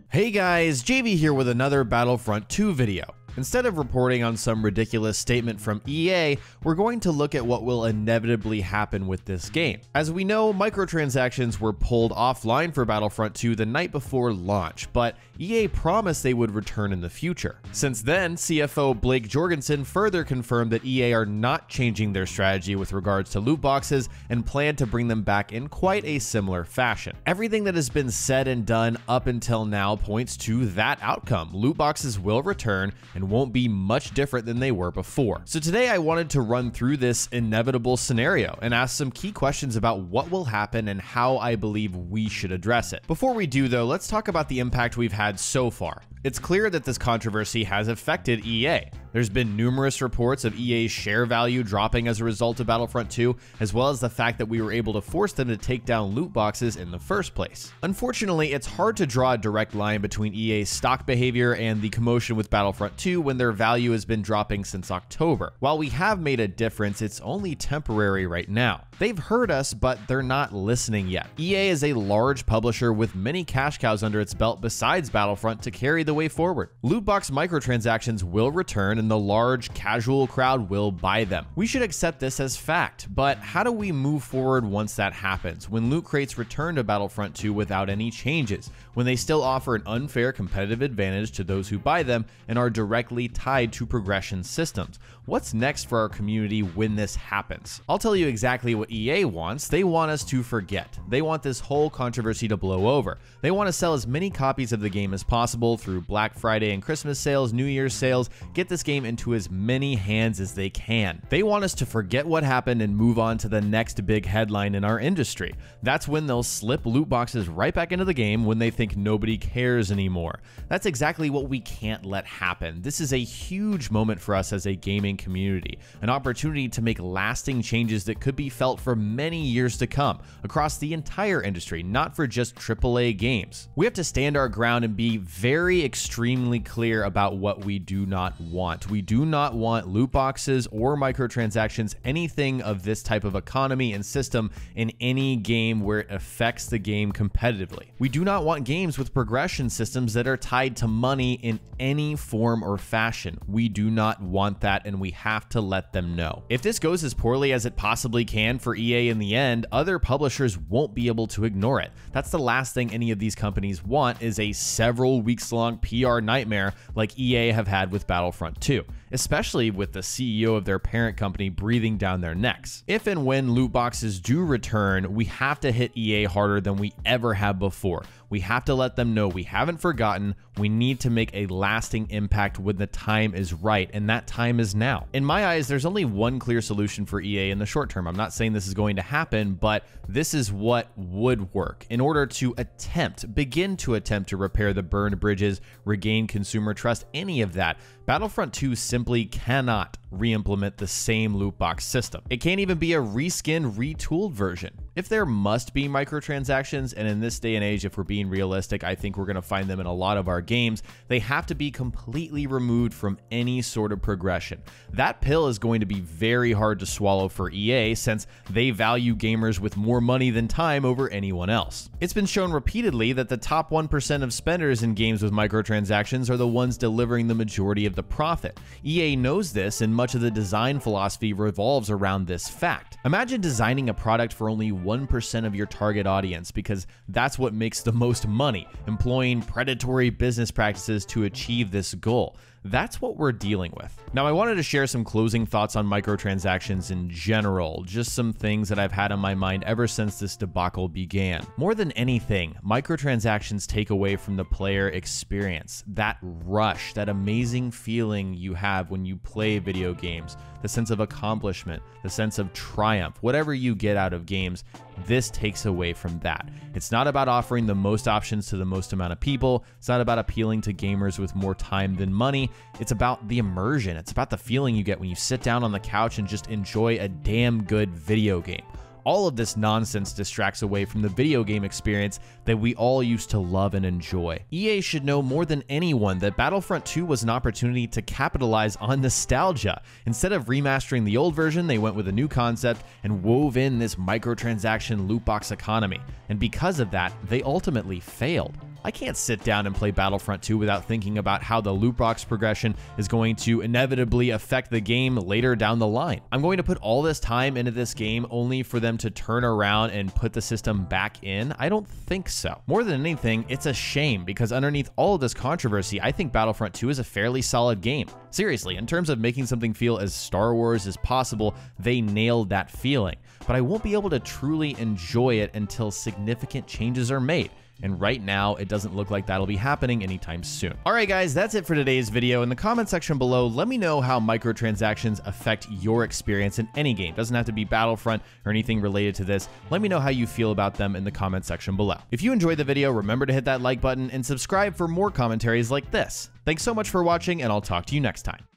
Hey guys, JV here with another Battlefront 2 video. Instead of reporting on some ridiculous statement from EA, we're going to look at what will inevitably happen with this game. As we know, microtransactions were pulled offline for Battlefront 2 the night before launch, but EA promised they would return in the future. Since then, CFO Blake Jorgensen further confirmed that EA are not changing their strategy with regards to loot boxes and plan to bring them back in quite a similar fashion. Everything that has been said and done up until now points to that outcome. Loot boxes will return and won't be much different than they were before. So today I wanted to run through this inevitable scenario and ask some key questions about what will happen and how I believe we should address it. Before we do though, let's talk about the impact we've had so far. It's clear that this controversy has affected EA. There's been numerous reports of EA's share value dropping as a result of Battlefront 2, as well as the fact that we were able to force them to take down loot boxes in the first place. Unfortunately, it's hard to draw a direct line between EA's stock behavior and the commotion with Battlefront 2 when their value has been dropping since October. While we have made a difference, it's only temporary right now. They've heard us, but they're not listening yet. EA is a large publisher with many cash cows under its belt besides Battlefront to carry the way forward. Loot box microtransactions will return and the large casual crowd will buy them. We should accept this as fact, but how do we move forward once that happens? When loot crates return to Battlefront 2 without any changes, when they still offer an unfair competitive advantage to those who buy them and are directly tied to progression systems. What's next for our community when this happens? I'll tell you exactly what EA wants. They want us to forget. They want this whole controversy to blow over. They want to sell as many copies of the game as possible through Black Friday and Christmas sales, New Year's sales, get this game into as many hands as they can. They want us to forget what happened and move on to the next big headline in our industry. That's when they'll slip loot boxes right back into the game when they think nobody cares anymore. That's exactly what we can't let happen. This is a huge moment for us as a gaming community, an opportunity to make lasting changes that could be felt for many years to come across the entire industry, not for just AAA games. We have to stand our ground and be very extremely clear about what we do not want. We do not want loot boxes or microtransactions, anything of this type of economy and system in any game where it affects the game competitively. We do not want games with progression systems that are tied to money in any form or fashion. We do not want that, and we have to let them know. If this goes as poorly as it possibly can for EA in the end, other publishers won't be able to ignore it. That's the last thing any of these companies want, is a several weeks long PR nightmare like EA have had with Battlefront 2, especially with the CEO of their parent company breathing down their necks. If and when loot boxes do return, we have to hit EA harder than we ever have before. We have to let them know we haven't forgotten. We need to make a lasting impact when the time is right, and that time is now. In my eyes, there's only one clear solution for EA in the short term. I'm not saying this is going to happen, but this is what would work in order to begin to attempt to repair the burned bridges, regain consumer trust, any of that. Battlefront 2 simply cannot re-implement the same loot box system. It can't even be a reskinned, retooled version. If there must be microtransactions, and in this day and age, if we're being realistic, I think we're going to find them in a lot of our games, they have to be completely removed from any sort of progression. That pill is going to be very hard to swallow for EA since they value gamers with more money than time over anyone else. It's been shown repeatedly that the top 1% of spenders in games with microtransactions are the ones delivering the majority of the profit. EA knows this, and much of the design philosophy revolves around this fact. Imagine designing a product for only 1% of your target audience because that's what makes the most money, employing predatory business practices to achieve this goal. That's what we're dealing with. Now, I wanted to share some closing thoughts on microtransactions in general, just some things that I've had on my mind ever since this debacle began. More than anything, microtransactions take away from the player experience, that rush, that amazing feeling you have when you play video games, the sense of accomplishment, the sense of triumph, whatever you get out of games. This takes away from that. It's not about offering the most options to the most amount of people. It's not about appealing to gamers with more time than money. It's about the immersion. It's about the feeling you get when you sit down on the couch and just enjoy a damn good video game. all of this nonsense distracts away from the video game experience that we all used to love and enjoy. EA should know more than anyone that Battlefront 2 was an opportunity to capitalize on nostalgia. Instead of remastering the old version, they went with a new concept and wove in this microtransaction loot box economy. And because of that, they ultimately failed. I can't sit down and play Battlefront 2 without thinking about how the loot box progression is going to inevitably affect the game later down the line. I'm going to put all this time into this game only for them to turn around and put the system back in? I don't think so. More than anything, it's a shame because underneath all of this controversy, I think Battlefront 2 is a fairly solid game. Seriously, in terms of making something feel as Star Wars as possible, they nailed that feeling. But I won't be able to truly enjoy it until significant changes are made. And right now, it doesn't look like that'll be happening anytime soon. All right, guys, that's it for today's video. In the comment section below, let me know how microtransactions affect your experience in any game. Doesn't have to be Battlefront or anything related to this. Let me know how you feel about them in the comment section below. If you enjoyed the video, remember to hit that like button and subscribe for more commentaries like this. Thanks so much for watching, and I'll talk to you next time.